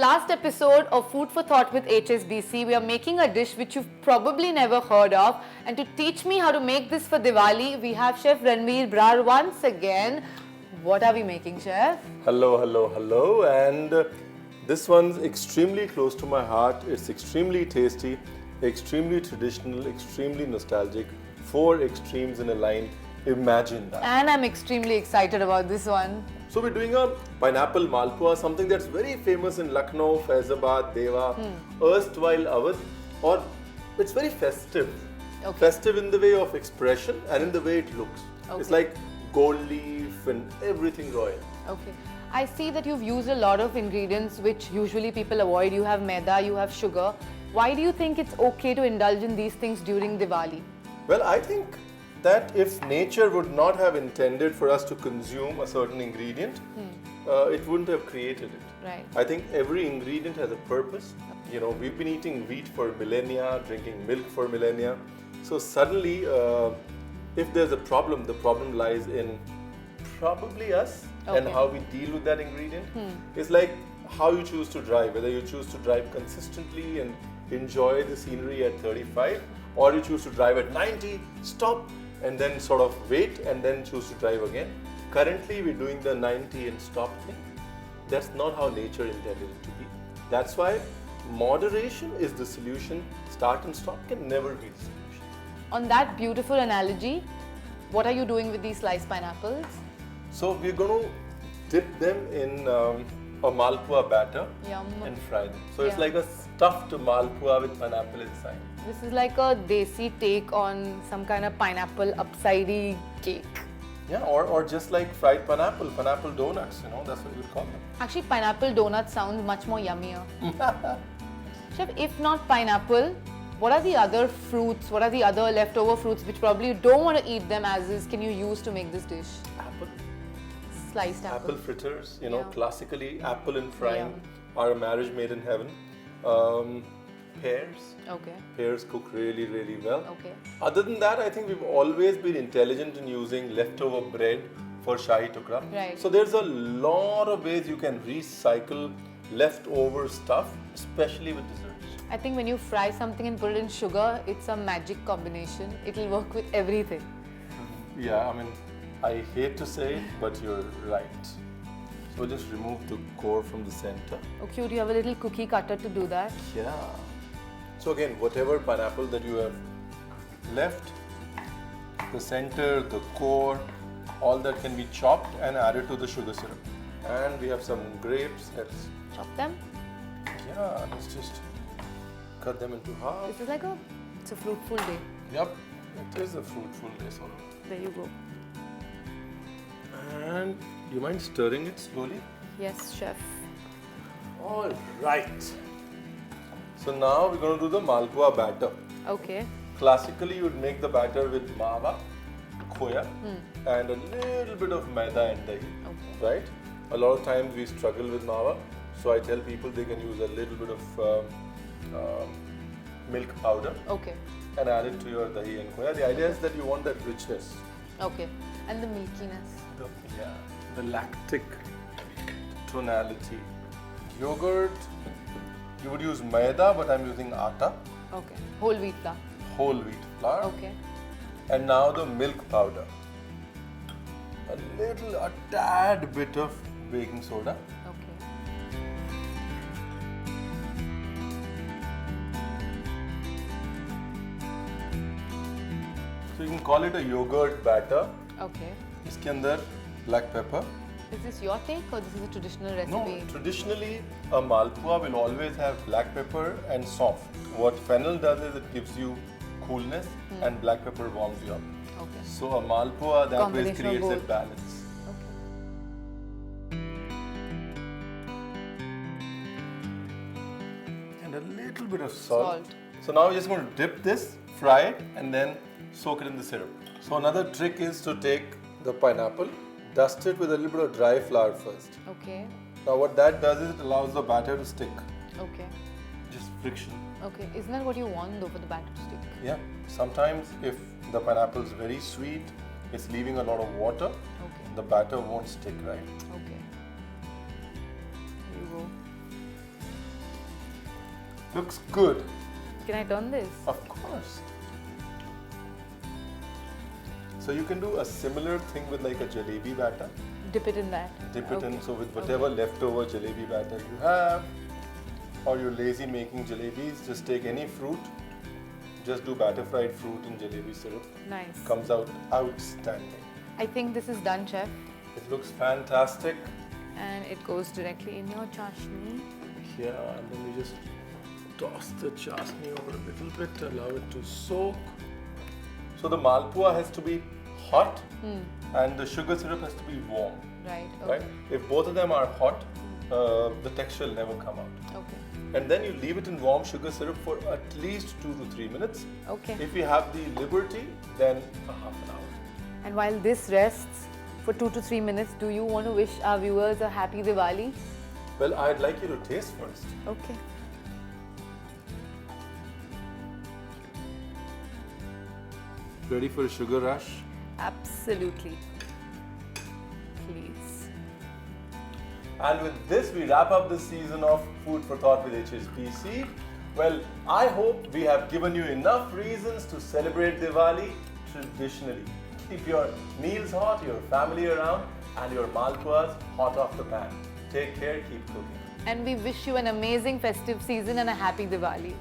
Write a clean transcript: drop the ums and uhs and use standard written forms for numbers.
last episode of Food for Thought with HSBC, we are making a dish which you've probably never heard of. And to teach me how to make this for Diwali, we have Chef Ranveer Brar once again. What are we making, Chef? Hello, hello, hello. And this one's extremely close to my heart. It's extremely tasty, extremely traditional, extremely nostalgic. 4 extremes in a line. Imagine that. And I'm extremely excited about this one. So we're doing a Pineapple Malpua, something that's very famous in Lucknow, Faizabad, Deva, erstwhile Awadh, or it's very festive. Okay. Festive in the way of expression and in the way it looks. Okay. It's like gold leaf and everything royal. Okay. I see that you've used a lot of ingredients which usually people avoid. You have maida, you have sugar. Why do you think it's okay to indulge in these things during Diwali? Well, I think that if nature would not have intended for us to consume a certain ingredient, it wouldn't have created it. Right. I think every ingredient has a purpose. You know, we've been eating wheat for millennia, drinking milk for millennia. So suddenly, if there's a problem, the problem lies in probably us and how we deal with that ingredient. It's like how you choose to drive, whether you choose to drive consistently and enjoy the scenery at 35, or you choose to drive at 90, stop, and then sort of wait and then choose to drive again. Currently, we're doing the 90 and stop thing. That's not how nature intended it to be. That's why moderation is the solution. Start and stop can never be the solution. On that beautiful analogy, what are you doing with these sliced pineapples? So we're going to dip them in a Malpua batter Yum. and fry them. So it's Yeah. like a stuffed Malpua with pineapple inside. This is like a desi take on some kind of pineapple upsidey cake. Yeah, or just like fried pineapple donuts, you know, that's what you would call them. Actually, pineapple donut sounds much more yummier. Chef, if not pineapple, what are the other fruits, what are the other leftover fruits which probably you don't want to eat them as is, can you use to make this dish? Apple. Sliced apple. Apple fritters, you know, Yeah. classically apple and frying Yeah. are a marriage made in heaven. Pears. Okay. Pears cook really, really well. Okay. Other than that, I think we've always been intelligent in using leftover bread for shahi tukra. Right. So there's a lot of ways you can recycle leftover stuff, especially with desserts. I think when you fry something and put it in sugar, it's a magic combination. It'll work with everything. Yeah, I mean, I hate to say it, but you're right. So just remove the core from the center. Oh, cute, you have a little cookie cutter to do that. Yeah. So again, whatever pineapple that you have left, the center, the core, all that can be chopped and added to the sugar syrup. And we have some grapes. Let's, Chop them. yeah, let's just cut them into half. This is like it's a fruitful day. Yep, it is a fruitful day, Sonal. There you go. And do you mind stirring it slowly? Yes, chef. All right. So now we're going to do the Malpua batter. Okay. Classically, you would make the batter with mawa, khoya, and a little bit of maida and dahi. Okay. Right? A lot of times we struggle with mawa, so I tell people they can use a little bit of milk powder Okay. and add it to your dahi and khoya. The idea is that you want that richness. Okay. And the milkiness. The lactic tonality. Yogurt, you would use maida, but I'm using atta, Okay. Whole wheat flour. whole wheat flour. Okay. And now the milk powder. A tad bit of baking soda. Okay. So you can call it a yogurt batter. Okay. इसके अंदर black pepper. Is this your take or this is a traditional No, recipe? traditionally a malpua will always have black pepper and soft. What fennel does is it gives you coolness and black pepper warms you up. Okay. So a malpua that way Combination of creates both. that balance. Okay. And a little bit of salt. Salt. So now we're just going to dip this, fry it, and then soak it in the syrup. So another trick is to take the pineapple, dust it with a little bit of dry flour first. Okay. Now what that does is it allows the batter to stick. Okay. Just friction. Okay. Isn't that what you want though for the batter to stick? Yeah. Sometimes if the pineapple is very sweet, it's leaving a lot of water, Okay. the batter won't stick right. Okay. Here you go. Looks good. Can I turn this? Of course. So you can do a similar thing with like a jalebi batter. Dip it in that. Dip it in, Okay. so with whatever leftover jalebi batter you have, or you're lazy making jalebis, just take any fruit, just do batter fried fruit in jalebi syrup. Nice. Comes out outstanding. I think this is done, chef. It looks fantastic. And it goes directly in your chashni. Yeah, and then we just toss the chasni over a little bit, allow it to soak. So the malpua has to be hot and the sugar syrup has to be warm. Right. Right? Okay. If both of them are hot, the texture will never come out. Okay. And then you leave it in warm sugar syrup for at least 2 to 3 minutes. Okay. If you have the liberty, then a half an hour. And while this rests for 2 to 3 minutes, do you want to wish our viewers a happy Diwali? Well, I'd like you to taste first. Okay. Ready for a sugar rush? Absolutely. Please. And with this, we wrap up this season of Food for Thought with HSBC. Well, I hope we have given you enough reasons to celebrate Diwali traditionally. Keep your meals hot, your family around, and your malpuas hot off the pan. Take care, keep cooking. And we wish you an amazing festive season and a happy Diwali.